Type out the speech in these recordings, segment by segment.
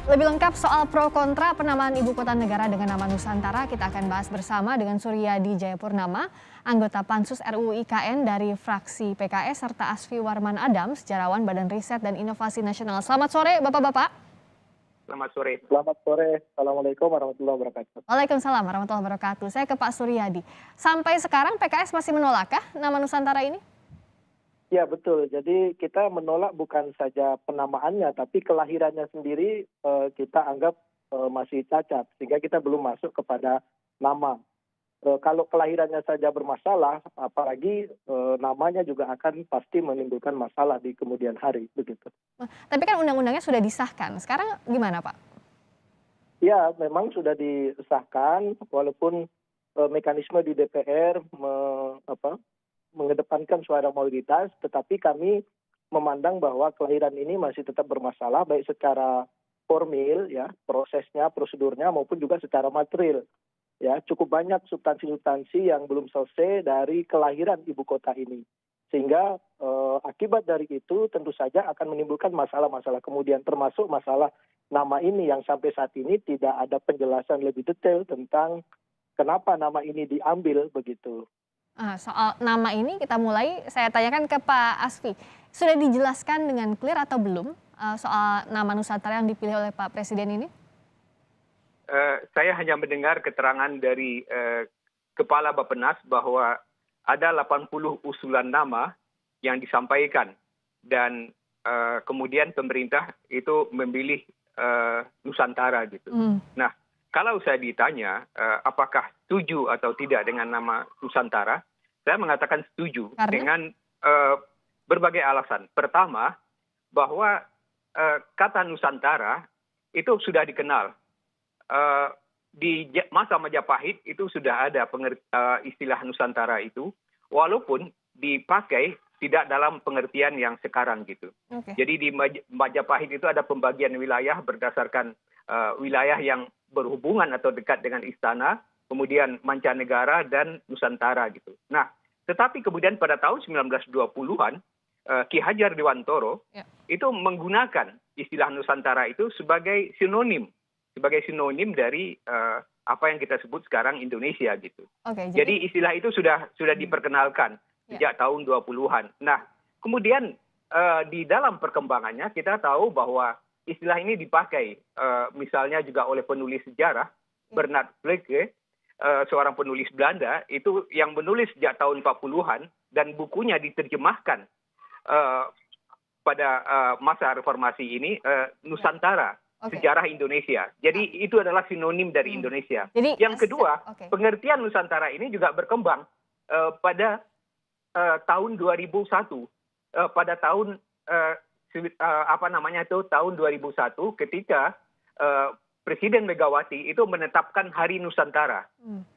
Lebih lengkap soal pro kontra penamaan ibu kota negara dengan nama Nusantara, kita akan bahas bersama dengan Suryadi Jayapurnama, anggota Pansus RUU IKN dari fraksi PKS, serta Asfi Warman Adam, sejarawan Badan Riset dan Inovasi Nasional. Selamat sore Bapak-Bapak. Selamat sore. Selamat sore. Assalamualaikum warahmatullahi wabarakatuh. Waalaikumsalam warahmatullahi wabarakatuh. Saya ke Pak Suryadi. Sampai sekarang PKS masih menolakkah nama Nusantara ini? Ya betul, jadi kita menolak bukan saja penamaannya, tapi kelahirannya sendiri kita anggap masih cacat, sehingga kita belum masuk kepada nama. Kalau kelahirannya saja bermasalah, apalagi namanya juga akan pasti menimbulkan masalah di kemudian hari, begitu. Tapi kan undang-undangnya sudah disahkan, sekarang gimana Pak? Ya memang sudah disahkan, walaupun mekanisme di DPR mengedepankan suara mayoritas, tetapi kami memandang bahwa kelahiran ini masih tetap bermasalah, baik secara formil, ya, prosesnya, prosedurnya, maupun juga secara material. Ya, cukup banyak substansi-substansi yang belum selesai dari kelahiran ibu kota ini. Sehingga akibat dari itu tentu saja akan menimbulkan masalah-masalah kemudian, termasuk masalah nama ini yang sampai saat ini tidak ada penjelasan lebih detail tentang kenapa nama ini diambil, begitu. Soal nama ini kita mulai, saya tanyakan ke Pak Asfi. Sudah dijelaskan dengan clear atau belum soal nama Nusantara yang dipilih oleh Pak Presiden ini? Saya hanya mendengar keterangan dari Kepala Bappenas bahwa ada 80 usulan nama yang disampaikan. Dan kemudian pemerintah itu memilih Nusantara gitu. Nah, kalau saya ditanya apakah setuju atau tidak dengan nama Nusantara, saya mengatakan setuju dengan berbagai alasan. Pertama, bahwa kata Nusantara itu sudah dikenal. Di masa Majapahit itu sudah ada istilah Nusantara itu, walaupun dipakai tidak dalam pengertian yang sekarang gitu. Jadi di Majapahit itu ada pembagian wilayah berdasarkan wilayah yang berhubungan atau dekat dengan istana, kemudian mancanegara dan Nusantara gitu. Nah, tetapi kemudian pada tahun 1920-an Ki Hajar Dewantoro itu menggunakan istilah Nusantara itu sebagai sinonim dari apa yang kita sebut sekarang Indonesia gitu. Jadi istilah itu sudah diperkenalkan sejak tahun 20-an. Nah, kemudian di dalam perkembangannya kita tahu bahwa istilah ini dipakai misalnya juga oleh penulis sejarah Bernard Vleke, seorang penulis Belanda itu yang menulis sejak tahun 40-an dan bukunya diterjemahkan pada masa reformasi ini, Nusantara, sejarah Indonesia. Jadi itu adalah sinonim dari Indonesia. Yang kedua, pengertian Nusantara ini juga berkembang pada tahun 2001, pada tahun tahun 2001 ketika Presiden Megawati itu menetapkan Hari Nusantara,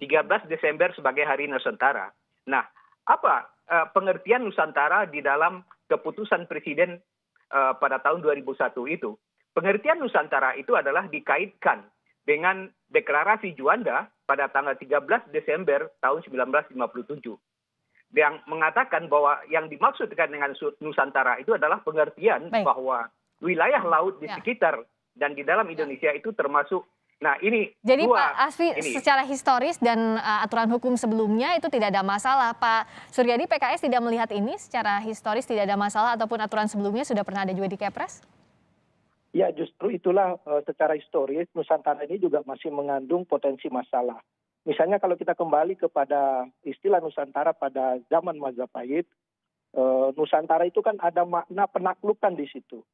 13 Desember sebagai Hari Nusantara. Nah, apa pengertian Nusantara di dalam keputusan Presiden pada tahun 2001 itu? Pengertian Nusantara itu adalah dikaitkan dengan Deklarasi Juanda pada tanggal 13 Desember tahun 1957. Yang mengatakan bahwa yang dimaksudkan dengan Nusantara itu adalah pengertian bahwa wilayah laut di sekitar dan di dalam Indonesia itu termasuk. Nah ini. Jadi Pak Asfi, secara historis dan aturan hukum sebelumnya itu tidak ada masalah. Pak Suryadi, PKS tidak melihat ini secara historis tidak ada masalah ataupun aturan sebelumnya sudah pernah ada juga di Kepres? Ya justru itulah secara historis Nusantara ini juga masih mengandung potensi masalah. Misalnya kalau kita kembali kepada istilah Nusantara pada zaman Majapahit, Nusantara itu kan ada makna penaklukan di situ.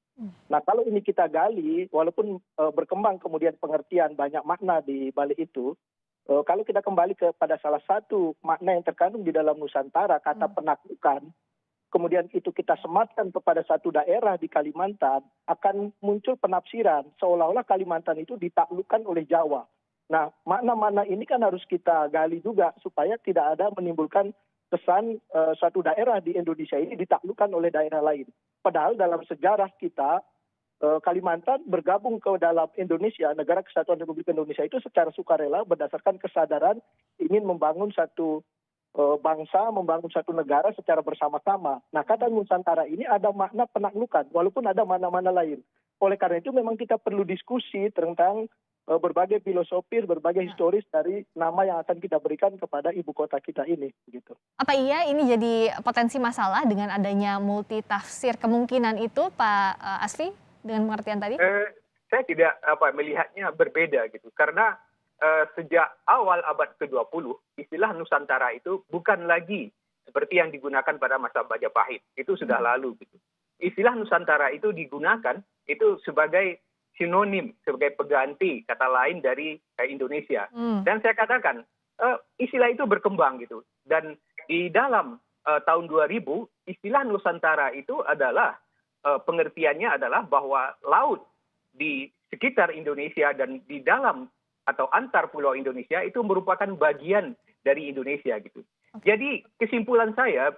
Nah kalau ini kita gali, walaupun berkembang kemudian pengertian banyak makna di balik itu, kalau kita kembali kepada salah satu makna yang terkandung di dalam Nusantara, kata penaklukan, kemudian itu kita sematkan kepada satu daerah di Kalimantan, akan muncul penafsiran seolah-olah Kalimantan itu ditaklukkan oleh Jawa. Nah makna-makna ini kan harus kita gali juga supaya tidak ada menimbulkan kesan suatu daerah di Indonesia ini ditaklukkan oleh daerah lain. Padahal dalam sejarah kita, Kalimantan bergabung ke dalam Indonesia, Negara Kesatuan Republik Indonesia itu secara sukarela berdasarkan kesadaran ingin membangun satu bangsa, membangun satu negara secara bersama-sama. Nah kata Nusantara ini ada makna penaklukan, walaupun ada mana-mana lain. oleh karena itu memang kita perlu diskusi tentang berbagai filosofis, berbagai historis dari nama yang akan kita berikan kepada ibu kota kita ini, gitu. Apa iya ini jadi potensi masalah dengan adanya multitafsir kemungkinan itu, Pak Asfi, dengan pengertian tadi? Saya tidak melihatnya berbeda gitu, karena sejak awal abad ke-20 istilah Nusantara itu bukan lagi seperti yang digunakan pada masa Majapahit, itu sudah lalu gitu. Istilah Nusantara itu digunakan itu sebagai sinonim, sebagai pengganti kata lain dari Indonesia. Dan saya katakan istilah itu berkembang gitu. Dan di dalam tahun 2000 istilah Nusantara itu adalah pengertiannya adalah bahwa laut di sekitar Indonesia dan di dalam atau antar pulau Indonesia itu merupakan bagian dari Indonesia gitu. Jadi kesimpulan saya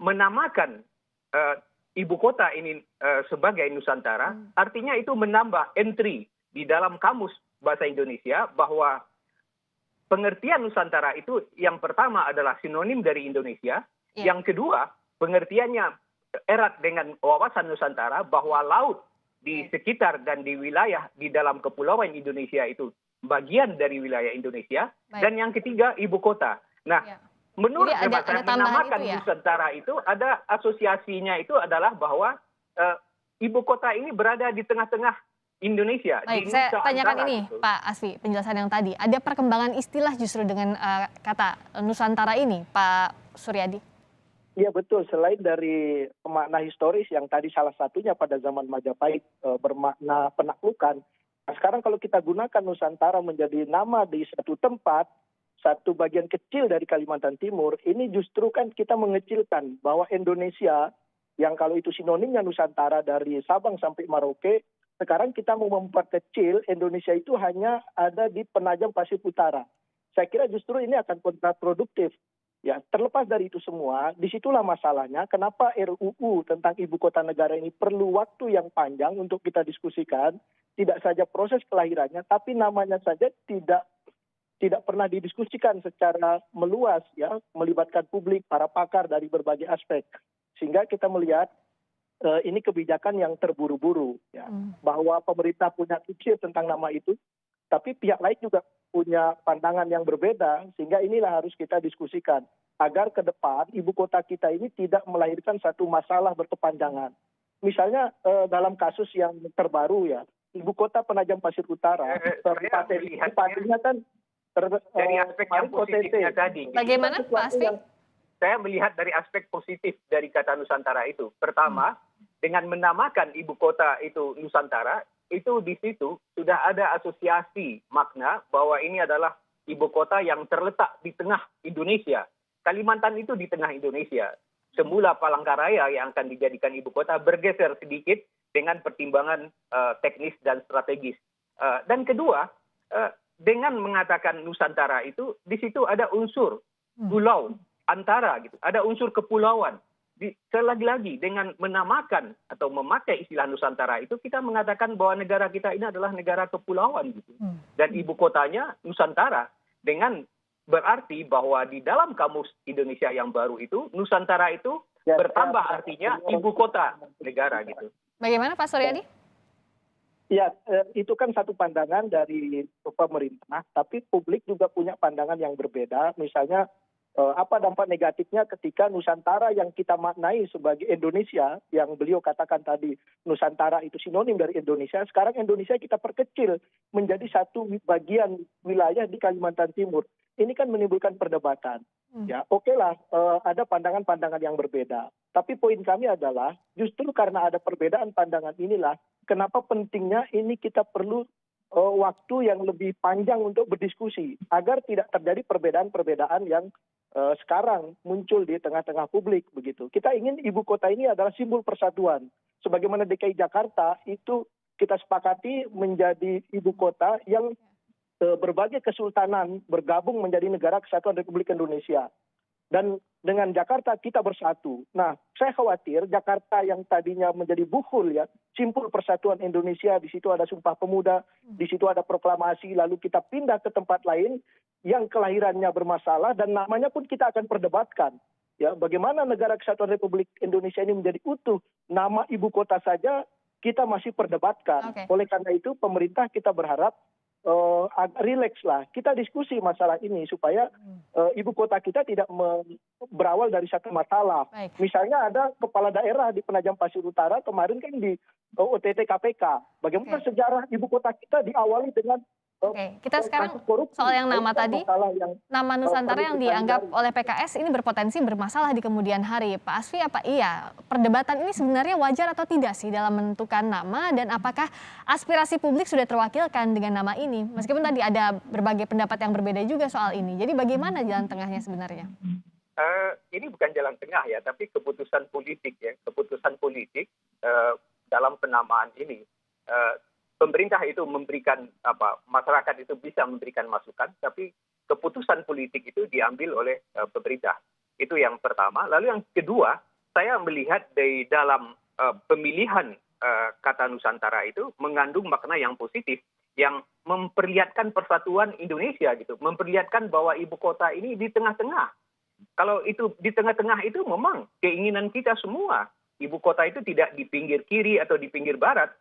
menamakan ibu kota ini sebagai Nusantara, artinya itu menambah entry di dalam kamus bahasa Indonesia bahwa pengertian Nusantara itu yang pertama adalah sinonim dari Indonesia, yang kedua pengertiannya erat dengan wawasan Nusantara bahwa laut di sekitar dan di wilayah di dalam kepulauan Indonesia itu bagian dari wilayah Indonesia. Dan yang ketiga ibu kota. Nah, menurut saya menamakan Nusantara itu ada asosiasinya itu adalah bahwa ibu kota ini berada di tengah-tengah Indonesia. Baik, saya tanyakan ini gitu. Pak Asfi, penjelasan yang tadi. Ada perkembangan istilah justru dengan kata Nusantara ini, Pak Suryadi? Iya betul, selain dari makna historis yang tadi salah satunya pada zaman Majapahit bermakna penaklukan, nah sekarang kalau kita gunakan Nusantara menjadi nama di satu tempat, satu bagian kecil dari Kalimantan Timur, ini justru kan kita mengecilkan bahwa Indonesia, yang kalau itu sinonimnya Nusantara dari Sabang sampai Merauke, sekarang kita mau memperkecil Indonesia itu hanya ada di penajam Pasir Utara. Saya kira justru ini akan kontraproduktif. Ya, terlepas dari itu semua, disitulah masalahnya kenapa RUU tentang ibu kota negara ini perlu waktu yang panjang untuk kita diskusikan, tidak saja proses kelahirannya, tapi namanya saja tidak pernah didiskusikan secara meluas, ya, melibatkan publik, para pakar dari berbagai aspek, sehingga kita melihat ini kebijakan yang terburu-buru, ya, bahwa pemerintah punya tafsir tentang nama itu, tapi pihak lain juga punya pandangan yang berbeda, sehingga inilah harus kita diskusikan agar ke depan ibu kota kita ini tidak melahirkan satu masalah berkepanjangan. Misalnya dalam kasus yang terbaru, ya, ibu kota penajam Pasir Utara, tempatnya kan dari aspek yang positifnya tadi. Bagaimana Pak Asfi? Saya melihat dari aspek positif dari kata Nusantara itu. Pertama, dengan menamakan ibu kota itu Nusantara, itu di situ sudah ada asosiasi makna bahwa ini adalah ibu kota yang terletak di tengah Indonesia. Kalimantan itu di tengah Indonesia. Semula Palangkaraya yang akan dijadikan ibu kota bergeser sedikit dengan pertimbangan teknis dan strategis. Dan kedua, dengan mengatakan Nusantara itu, di situ ada unsur pulau antara gitu, ada unsur kepulauan. Lagi-lagi dengan menamakan atau memakai istilah Nusantara itu kita mengatakan bahwa negara kita ini adalah negara kepulauan gitu. Dan ibu kotanya Nusantara, dengan berarti bahwa di dalam kamus Indonesia yang baru itu Nusantara itu bertambah artinya ibu kota negara gitu. Bagaimana Pak Suryadi? Ya, itu kan satu pandangan dari pemerintah, tapi publik juga punya pandangan yang berbeda. Misalnya apa dampak negatifnya ketika Nusantara yang kita maknai sebagai Indonesia, yang beliau katakan tadi Nusantara itu sinonim dari Indonesia, sekarang Indonesia kita perkecil menjadi satu bagian wilayah di Kalimantan Timur. Ini kan menimbulkan perdebatan. Ya, oke lah, ada pandangan-pandangan yang berbeda. Tapi poin kami adalah justru karena ada perbedaan pandangan inilah kenapa pentingnya ini kita perlu waktu yang lebih panjang untuk berdiskusi agar tidak terjadi perbedaan-perbedaan yang sekarang muncul di tengah-tengah publik begitu. Kita ingin ibu kota ini adalah simbol persatuan. Sebagaimana DKI Jakarta itu kita sepakati menjadi ibu kota yang berbagai kesultanan bergabung menjadi negara kesatuan Republik Indonesia. Dan dengan Jakarta kita bersatu. Nah, saya khawatir Jakarta yang tadinya menjadi buhul, ya, simpul persatuan Indonesia, di situ ada Sumpah Pemuda, di situ ada proklamasi, lalu kita pindah ke tempat lain yang kelahirannya bermasalah dan namanya pun kita akan perdebatkan. Ya, bagaimana negara kesatuan Republik Indonesia ini menjadi utuh, nama ibu kota saja kita masih perdebatkan. Oke. Oleh karena itu pemerintah kita berharap agak rileks lah. Kita diskusi masalah ini supaya ibu kota kita tidak berawal dari satu masalah. Baik. Misalnya ada kepala daerah di Penajam Pasir Utara kemarin kan di OTT KPK. Bagaimana Oke. sejarah ibu kota kita diawali dengan Oke, kita sekarang kasus korupsi. soal yang nama Bukan tadi, masalah yang nama Nusantara yang perlu dianggap dipelajari. oleh PKS ini berpotensi bermasalah di kemudian hari. Pak Asfi, apa iya perdebatan ini sebenarnya wajar atau tidak sih dalam menentukan nama, dan apakah aspirasi publik sudah terwakilkan dengan nama ini? Meskipun tadi ada berbagai pendapat yang berbeda juga soal ini. Jadi bagaimana jalan tengahnya sebenarnya? Ini bukan jalan tengah ya, tapi keputusan politik ya. Keputusan politik dalam penamaan ini. Pemerintah itu memberikan masyarakat itu bisa memberikan masukan, tapi keputusan politik itu diambil oleh pemerintah. Itu yang pertama. Lalu yang kedua, saya melihat di dalam pemilihan kata Nusantara itu mengandung makna yang positif, yang memperlihatkan persatuan Indonesia gitu, memperlihatkan bahwa ibu kota ini di tengah-tengah. Kalau itu di tengah-tengah itu memang keinginan kita semua. Ibu kota itu tidak di pinggir kiri atau di pinggir barat,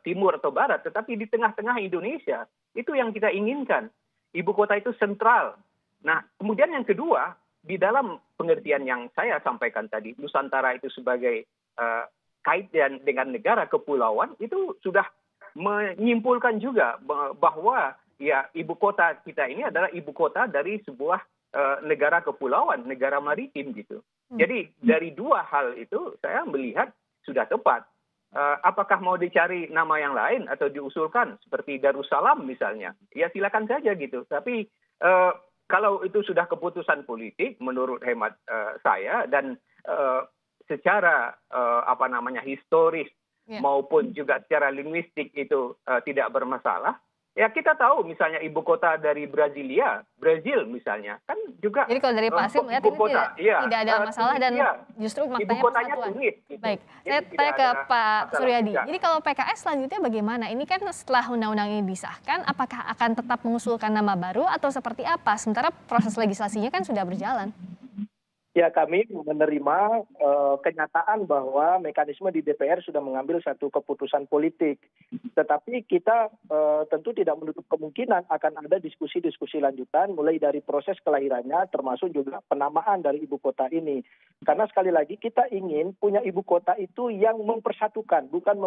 timur atau barat, tetapi di tengah-tengah Indonesia. Itu yang kita inginkan. Ibu kota itu sentral. Nah, kemudian yang kedua, di dalam pengertian yang saya sampaikan tadi, Nusantara itu sebagai kaitan dengan negara kepulauan, itu sudah menyimpulkan juga bahwa ya ibu kota kita ini adalah ibu kota dari sebuah negara kepulauan, negara maritim gitu. Jadi dari dua hal itu saya melihat sudah tepat. Apakah mau dicari nama yang lain atau diusulkan seperti Darussalam misalnya, ya silakan saja gitu. Tapi kalau itu sudah keputusan politik menurut hemat saya dan secara historis maupun juga secara linguistik itu tidak bermasalah. Ya kita tahu misalnya ibu kota dari Brazil misalnya kan juga. Jadi kalau dari Pak Asfi melihat ini tidak ada masalah dan justru maknanya ibu kotanya persatuan. Tunis. Gitu. Baik, Jadi saya tidak tanya ke ada Pak masalah Suryadi. juga. Jadi kalau PKS selanjutnya bagaimana? Ini kan setelah undang-undang ini disahkan, apakah akan tetap mengusulkan nama baru atau seperti apa? Sementara proses legislasinya kan sudah berjalan. Ya, kami menerima kenyataan bahwa mekanisme di DPR sudah mengambil satu keputusan politik. Tetapi kita tentu tidak menutup kemungkinan akan ada diskusi-diskusi lanjutan mulai dari proses kelahirannya termasuk juga penamaan dari ibu kota ini. Karena sekali lagi kita ingin punya ibu kota itu yang mempersatukan, bukan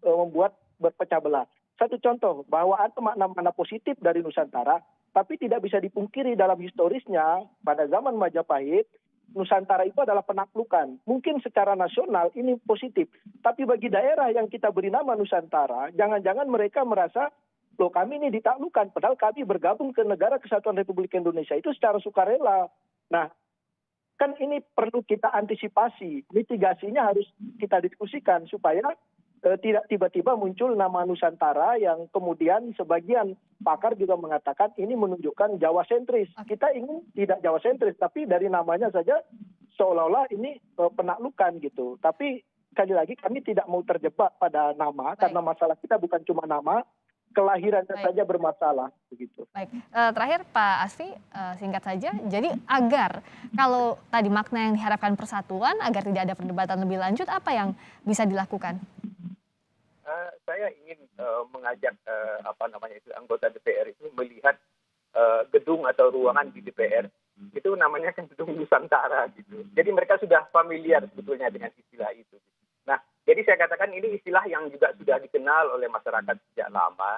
membuat berpecah belah. Satu contoh, bahwa ada makna-makna positif dari Nusantara, tapi tidak bisa dipungkiri dalam historisnya pada zaman Majapahit, Nusantara itu adalah penaklukan. Mungkin secara nasional ini positif. Tapi bagi daerah yang kita beri nama Nusantara, jangan-jangan mereka merasa, loh kami ini ditaklukkan. Padahal kami bergabung ke Negara Kesatuan Republik Indonesia itu secara sukarela. Nah, kan ini perlu kita antisipasi. Mitigasinya harus kita diskusikan supaya tidak tiba-tiba muncul nama Nusantara yang kemudian sebagian pakar juga mengatakan ini menunjukkan Jawa sentris. Kita ingin tidak Jawa sentris, tapi dari namanya saja seolah-olah ini penaklukan gitu. Tapi sekali lagi kami tidak mau terjebak pada nama. Baik. Karena masalah kita bukan cuma nama, kelahirannya saja bermasalah begitu. Baik, terakhir Pak Asfi, singkat saja. Jadi agar kalau tadi makna yang diharapkan persatuan, agar tidak ada perdebatan lebih lanjut, apa yang bisa dilakukan? Saya ingin mengajak anggota DPR itu melihat gedung atau ruangan di DPR itu namanya kan gedung Nusantara gitu. Jadi mereka sudah familiar sebetulnya dengan istilah itu. Nah, jadi saya katakan ini istilah yang juga sudah dikenal oleh masyarakat sejak lama.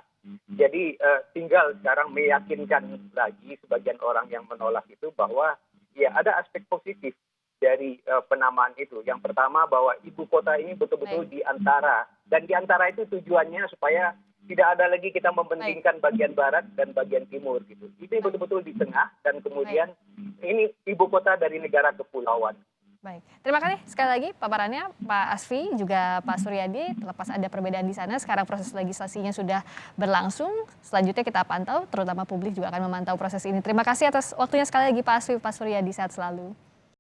Jadi tinggal sekarang meyakinkan lagi sebagian orang yang menolak itu bahwa ya ada aspek positif dari penamaan itu. Yang pertama bahwa ibu kota ini betul-betul di antara. Dan di antara itu tujuannya supaya tidak ada lagi kita mempentingkan bagian barat dan bagian timur gitu. Ini betul-betul di tengah dan kemudian ini ibu kota dari negara kepulauan. Baik, terima kasih sekali lagi paparannya Pak Asfi juga Pak Suryadi. Terlepas ada perbedaan di sana, sekarang proses legislasinya sudah berlangsung. Selanjutnya kita pantau, terutama publik juga akan memantau proses ini. Terima kasih atas waktunya sekali lagi Pak Asfi, Pak Suryadi, sehat selalu.